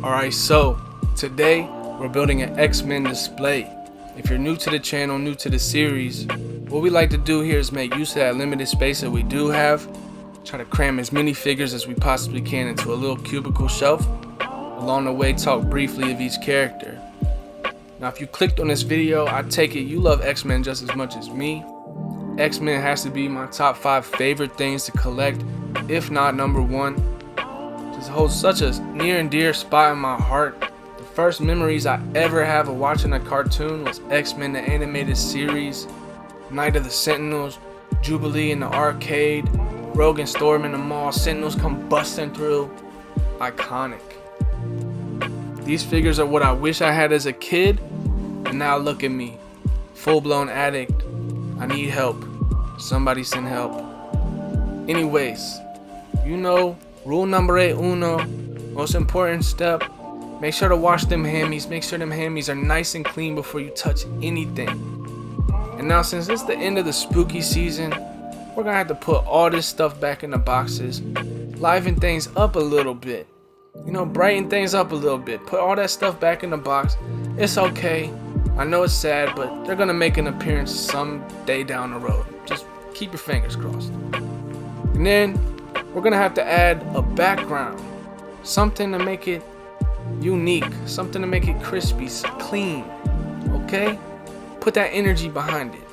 Alright, so today we're building an X-Men display. If you're new to the channel, new to the series, what we like to do here is make use of that limited space that we do have. Try to cram as many figures as we possibly can into a little cubicle shelf. Along the way, talk briefly of each character. Now, if you clicked on this video, I take it you love X-Men just as much as me. X-Men has to be my top 5 favorite things to collect, if not number 1. Just holds such a near and dear spot in my heart. The first memories I ever have of watching a cartoon was X-Men the animated series, Night of the Sentinels, Jubilee in the arcade, Rogue and Storm in the mall, Sentinels come busting through. Iconic. These figures are what I wish I had as a kid, and now look at me, full-blown addict. I need help. Somebody send help. Anyways, you know, rule number 8 uno, most important step, make sure to wash them hammies. Make sure them hammies are nice and clean before you touch anything. And now, since it's the end of the spooky season, we're gonna have to put all this stuff back in the boxes, liven things up a little bit. You know, brighten things up a little bit. Put all that stuff back in the box. It's okay. I know it's sad, but they're gonna make an appearance someday down the road. Just keep your fingers crossed. And then we're gonna have to add a background, something to make it unique, something to make it crispy, clean. Okay? Put that energy behind it.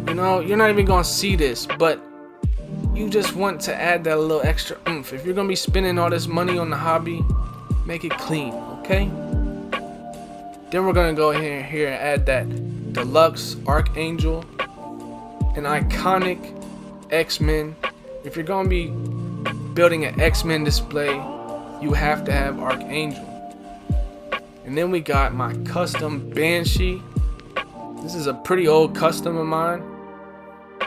You know, you're not even gonna see this, but you just want to add that little extra oomph. If you're gonna be spending all this money on the hobby, make it clean, okay? Then we're gonna go here and add that deluxe Archangel, an iconic X-Men. If you're gonna be building an X-Men display, you have to have Archangel. And then we got my custom Banshee. This is a pretty old custom of mine.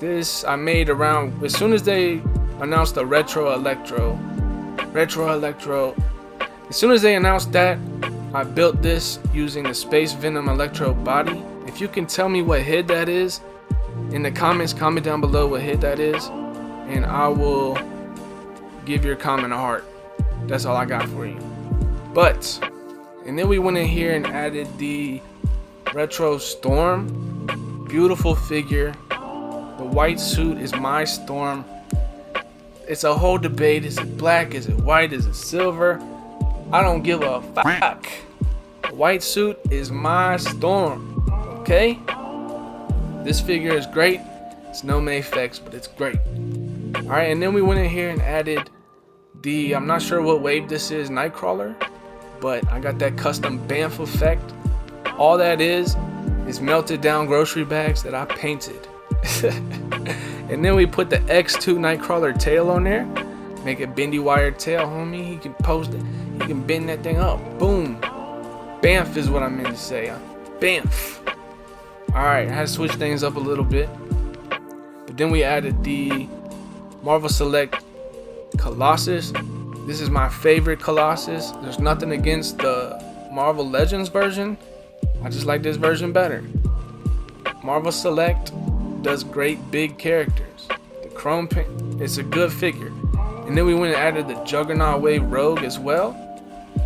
This I made around as soon as they announced the Retro Electro. As soon as they announced that, I built this using the Space Venom Electro body. If you can tell me what head that is in the comments, comment down below what head that is, and I will give your comment a heart. That's all I got for you. And then we went in here and added the Retro Storm. Beautiful figure. The white suit is my Storm. It's a whole debate. Is it black? Is it white? Is it silver? I don't give a fuck. The white suit is my Storm. Okay? This figure is great. It's no effects, but it's great. Alright, and then we went in here and added the, I'm not sure what wave this is, Nightcrawler, but I got that custom Banff effect. All that is melted down grocery bags that I painted. And then we put the X2 Nightcrawler tail on there. Make a bendy wire tail, homie. He can post it. He can bend that thing up. Boom. Banff is what I meant to say. Banff. Alright, I had to switch things up a little bit. But then we added the Marvel Select Colossus. This is my favorite Colossus. There's nothing against the Marvel Legends version. I just like this version better. Marvel Select does great big characters. The chrome paint, it's a good figure. And then we went and added the Juggernaut Wave Rogue as well.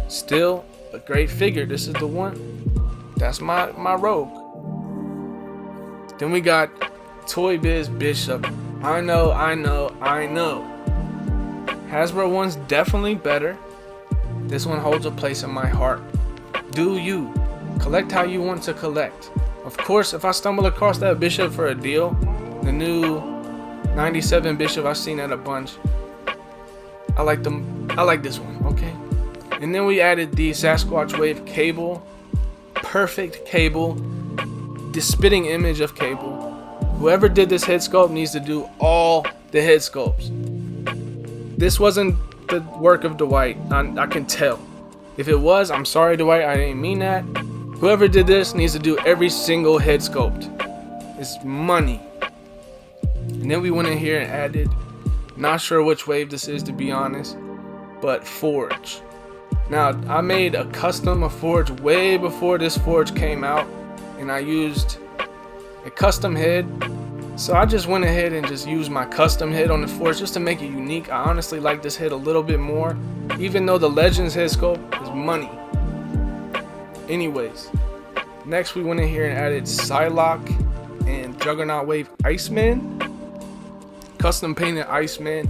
Still a great figure. This is the one. That's my Rogue. Then we got Toy Biz Bishop. I know. Hasbro one's definitely better. This one holds a place in my heart. Do you. Collect how you want to collect. Of course, if I stumble across that Bishop for a deal, the new 97 Bishop, I've seen that a bunch. I like this one, okay? And then we added the Sasquatch Wave Cable. Perfect Cable. The spitting image of Cable. Whoever did this head sculpt needs to do all the head sculpts. This wasn't the work of Dwight. I can tell. If it was, I'm sorry, Dwight. I didn't mean that. Whoever did this needs to do every single head sculpt. It's money. And then we went in here and added, not sure which wave this is to be honest, but Forge. Now, I made a custom of Forge way before this Forge came out, and I used a custom head So I just went ahead and just used my custom head on the force just to make it unique. I honestly like this head a little bit more, even though the Legends head sculpt is money. Anyways, next we went in here and added Psylocke and Juggernaut Wave Iceman. Custom painted Iceman.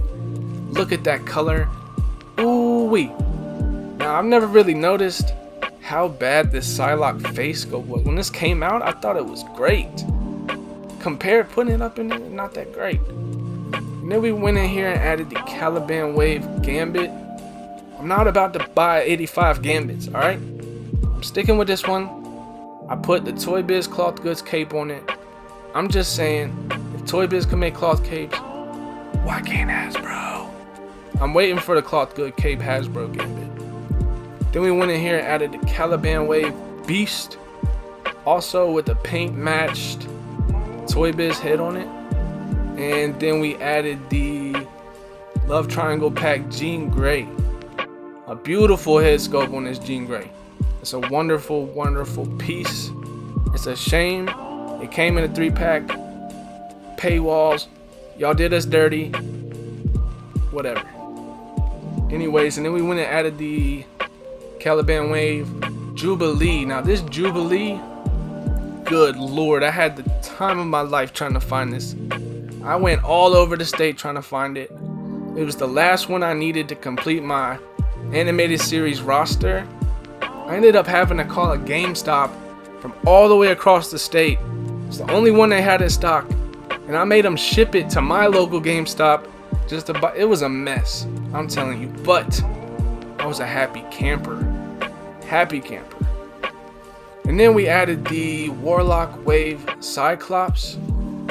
Look at that color. Ooh wee. Now I've never really noticed how bad this Psylocke face sculpt was. When this came out, I thought it was great. Compared putting it up in there, not that great. And then we went in here and added the Caliban Wave Gambit. I'm not about to buy 85 Gambits, alright? I'm sticking with this one. I put the Toy Biz Cloth Goods cape on it. I'm just saying, if Toy Biz can make cloth capes, why can't Hasbro? I'm waiting for the Cloth Good Cape Hasbro Gambit. Then we went in here and added the Caliban Wave Beast. Also with the paint matched Toy Biz head on it. And then we added the Love Triangle Pack Jean Grey. A beautiful head sculpt on this Jean Grey. It's a wonderful, wonderful piece. It's a shame it came in a 3-pack. Paywalls. Y'all did us dirty. Whatever. Anyways, and then we went and added the Caliban Wave Jubilee. Now this Jubilee, good lord, I had the time of my life trying to find this. I went all over the state trying to find it. It was the last one I needed to complete my animated series roster. I ended up having to call a GameStop from all the way across the state. It's the only one they had in stock, and I made them ship it to my local GameStop just to buy. It was a mess, I'm telling you, but I was a happy camper. Happy camper. And then we added the Warlock Wave Cyclops.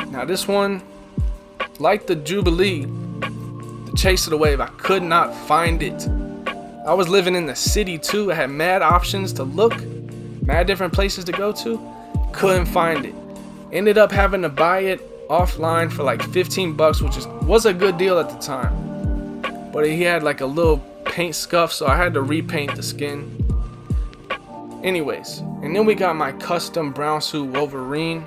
Now this one, like the Jubilee, the Chase of the Wave, I could not find it. I was living in the city too. I had mad options to look, mad different places to go to. Couldn't find it. Ended up having to buy it offline for like 15 bucks, which was a good deal at the time. But he had like a little paint scuff, so I had to repaint the skin. Anyways, and then we got my custom brown suit Wolverine.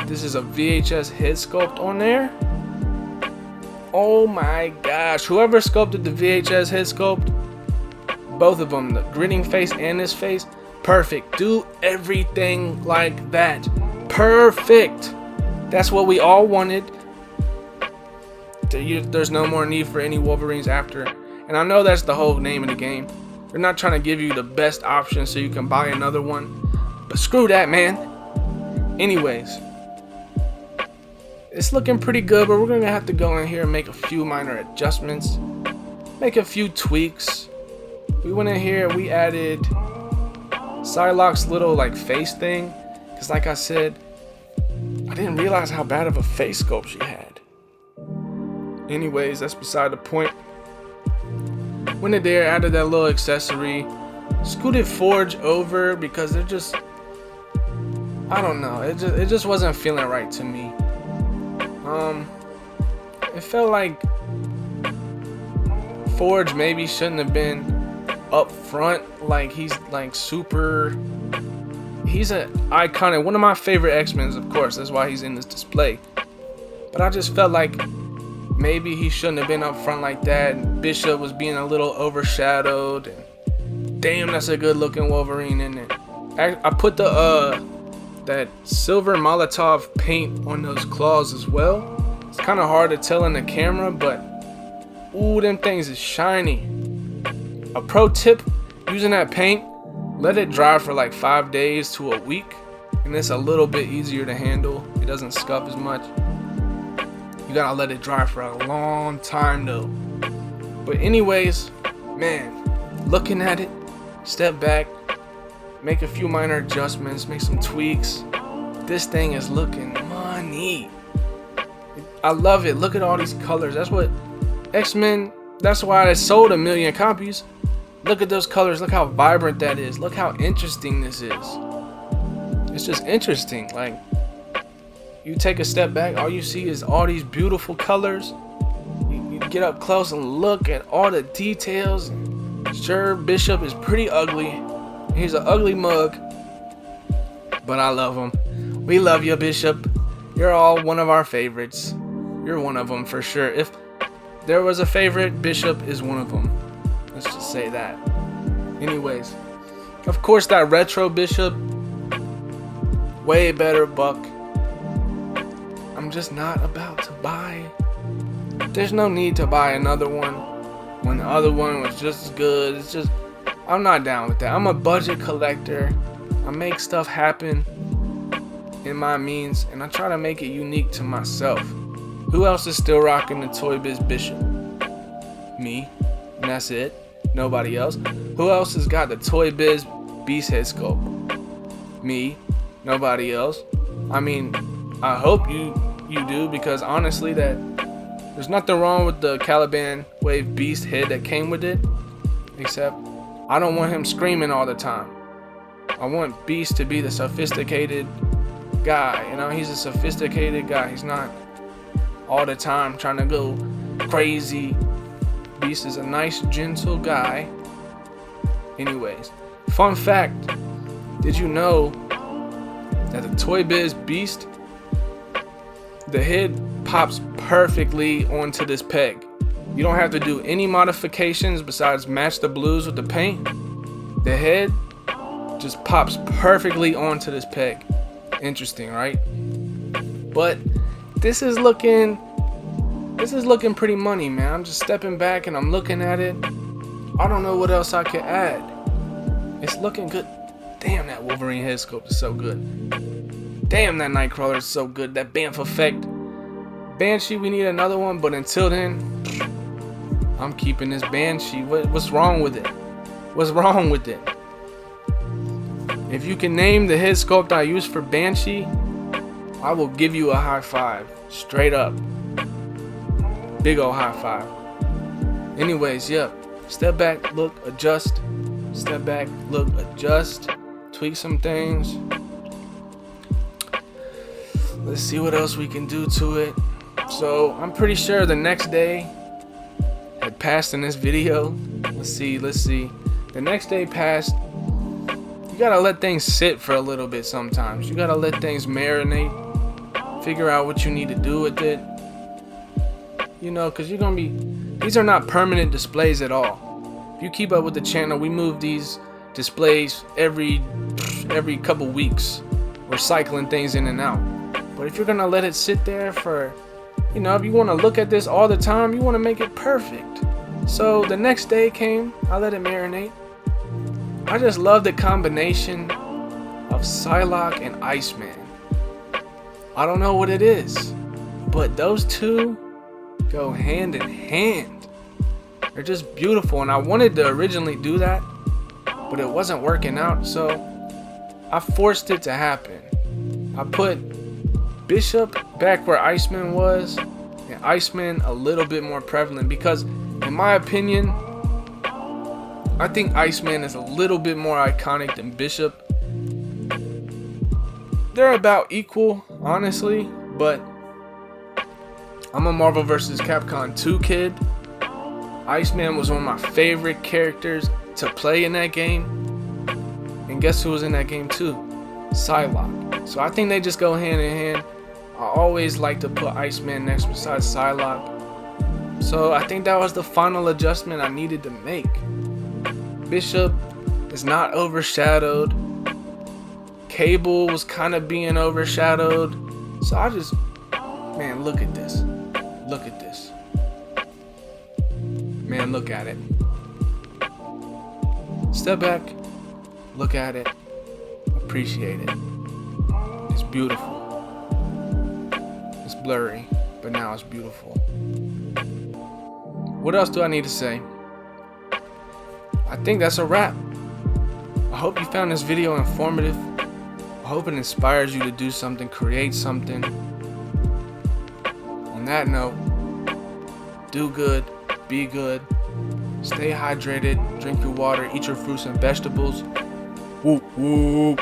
This is a VHS head sculpt on there. Oh my gosh, whoever sculpted the VHS head sculpt, both of them, the grinning face and this face, perfect. Do everything like that. Perfect. That's what we all wanted. There's no more need for any Wolverines after. And I know that's the whole name of the game. They're not trying to give you the best option so you can buy another one. But screw that, man. Anyways, it's looking pretty good, but we're going to have to go in here and make a few minor adjustments. Make a few tweaks. We went in here, we added Psylocke's little like face thing. Because like I said, I didn't realize how bad of a face sculpt she had. Anyways, that's beside the point. Went in there, added that little accessory. Scooted Forge over because they're just, I don't know, it just wasn't feeling right to me. It felt like Forge maybe shouldn't have been up front. Like he's like super, he's an iconic, one of my favorite X-Men, of course, that's why he's in this display. But I just felt like maybe he shouldn't have been up front like that. Bishop was being a little overshadowed. And damn, that's a good looking Wolverine in it. I put the that silver Molotov paint on those claws as well. It's kind of hard to tell in the camera, but ooh, them things is shiny. A pro tip using that paint, let it dry for like 5 days to a week, and it's a little bit easier to handle. It doesn't scuff as much. You gotta let it dry for a long time though. But anyways, man, looking at it, step back, make a few minor adjustments, make some tweaks. This thing is looking money. I love it. Look at all these colors. That's what X-Men, that's why it sold 1 million copies. Look at those colors. Look how vibrant that is. Look how interesting this is. It's just interesting. Like, you take a step back, all you see is all these beautiful colors. You get up close and look at all the details. Sure, Bishop is pretty ugly. He's an ugly mug, but I love him. We love you, Bishop. You're all one of our favorites. You're one of them for sure. If there was a favorite, Bishop is one of them. Let's just say that. Anyways, of course that retro Bishop, way better buck. I'm just not about to buy. There's no need to buy another one when the other one was just as good. It's just, I'm not down with that. I'm a budget collector. I make stuff happen in my means, and I try to make it unique to myself. Who else is still rocking the Toy Biz Bishop? Me, and that's it. Nobody else. Who else has got the Toy Biz Beast head sculpt? Me, nobody else. I mean, I hope you do, because honestly, that there's nothing wrong with the Caliban Wave Beast head that came with it, except I don't want him screaming all the time. I want Beast to be the sophisticated guy. You know, he's a sophisticated guy. He's not all the time trying to go crazy. Beast is a nice, gentle guy. Anyways, fun fact, did you know that the Toy Biz Beast, the head pops perfectly onto this peg? You don't have to do any modifications besides match the blues with the paint. The head just pops perfectly onto this peg. Interesting, right? But this is looking pretty money, man. I'm just stepping back and I'm looking at it. I don't know what else I could add. It's looking good. Damn, that Wolverine head sculpt is so good. Damn, that Nightcrawler is so good. That Banff effect. Banshee, we need another one, but until then, I'm keeping this Banshee. What's wrong with it? What's wrong with it? If you can name the head sculpt I use for Banshee, I will give you a high five. Straight up. Big ol' high five. Anyways, yeah. Step back, look, adjust. Step back, look, adjust. Tweak some things. Let's see what else we can do to it. So, I'm pretty sure the next day had passed in this video. Let's see. The next day passed. You gotta let things sit for a little bit sometimes. You gotta let things marinate. Figure out what you need to do with it. You know, because these are not permanent displays at all. If you keep up with the channel, we move these displays every couple weeks. We're cycling things in and out. But if you're gonna let it sit there for, you know, if you want to look at this all the time, you want to make it perfect. So the next day came, I let it marinate. I just love the combination of Psylocke and Iceman. I don't know what it is, but those two go hand in hand. They're just beautiful, and I wanted to originally do that, but it wasn't working out, so I forced it to happen. I put Bishop back where Iceman was, and Iceman a little bit more prevalent, because in my opinion, I think Iceman is a little bit more iconic than Bishop. They're about equal, honestly, but I'm a Marvel vs. Capcom 2 kid. Iceman was one of my favorite characters to play in that game. And guess who was in that game too? Psylocke. So I think they just go hand in hand. I always like to put Iceman next besides Psylocke. So I think that was the final adjustment I needed to make. Bishop is not overshadowed. Cable was kind of being overshadowed. So I just, man, look at this. Look at this. Man, look at it. Step back, look at it, appreciate it. It's beautiful. It's blurry, but now it's beautiful. What else do I need to say? I think that's a wrap. I hope you found this video informative. I hope it inspires you to do something, create something. On that note, do good, be good, stay hydrated, drink your water, eat your fruits and vegetables. Whoop whoop.